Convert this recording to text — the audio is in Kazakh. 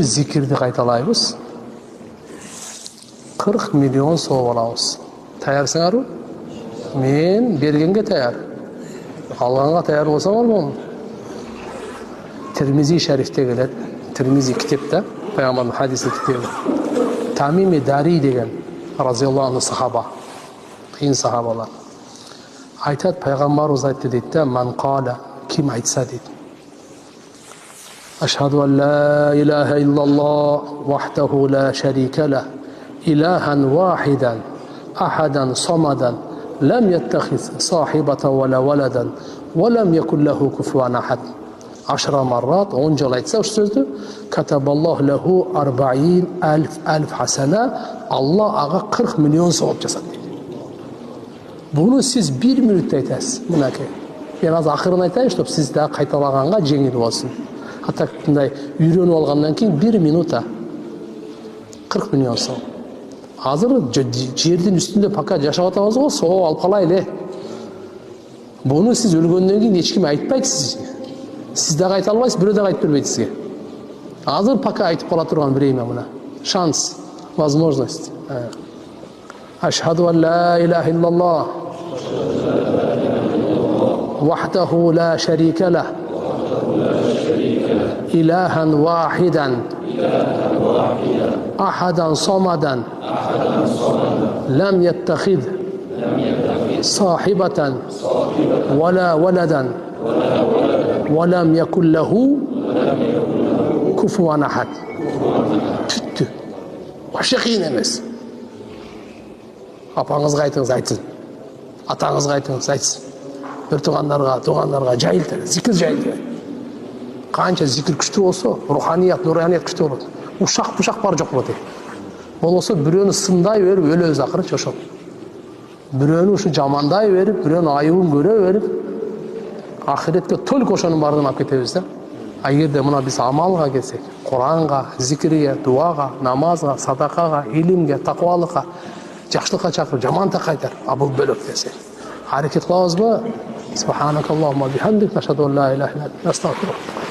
Zikirdi qaytalayбыз. 40 milyon sooп alабыз. Таясыңарбы? Мен бергенге таяр. Алганга таяр болсам болмойм. Тирмизи шарифте келет. Тирмизи китепте, пайгамбардын хадиси китеби. Тамими Дари деген разияллаху анху сахаба. Кийин сахабалар. Айтат, пайгамбарыбыз айтты дейт да, ман кала, ким айтса дейт. أشهد أن لا إله إلا الله وحده لا شريك له إلها واحدا أحدا صمدا لم يتخذ صاحبة ولا ولدا ولم يكن له كفوا أحد 10 مرات 10 жыл айтса осы сөзді كتب الله له 40,000 حسنة Алла аға 40 миллион сауап жасады дейді. Бұны сіз 1 минутта айтасыз. Мынакей. Мен аз ақырын айтайын, чтобы сіз де қайталағанға жеңіл болсын. Hatta үйреніп алғаннан кейін 1 минута 40 миллион сауап. Азыр жердің үстінде пока жашап атабыз ғой, сауап алып қалайлы. Бұны сіз өлгеннен кейін ешкім айтпайды сізге. Сіз де айта албайсыз, біреу де айтып бермейді сізге. Азыр пока айтып қала тұрған время мына. Шанс, возможность. Ашхаду ан ла илаха иллаллах вахдаху ла шарика лах إلها واحدا أحدا صمدا لم يتخذ صاحبة ولا ولدا ولم يكن له كفوا أحد. Түтті. Вообще қиын емес. Апаңызға айтыңыз айтсын. Атаңызға айтыңыз айтсын. Бір туғандарға жайылтыр, зикір жайылтыр. Қанша зикір күшті болса, руханият, нураният күшті болады. Ушақ бар жоқ болады. Болса біреуні сындай беріп, өлі өз ақыры шошып. Біреуні ұшы жамандай беріп, біреуні айуын көре беріп, ақыретке только ошоның бардығын алып кетеміз да. Егерде мына біз амалға келсек, Құранға, зикірге, дуаға, намазға, садақаға, илимге, тақуалыққа, жақсылыққа шақырып, жаманды қайтар. Бұл бөлек десек. Hareket қыламыз ба? Subhanakallahumma bihamdik, nashhadu an la ilaha illa anta, nastaghfiruka.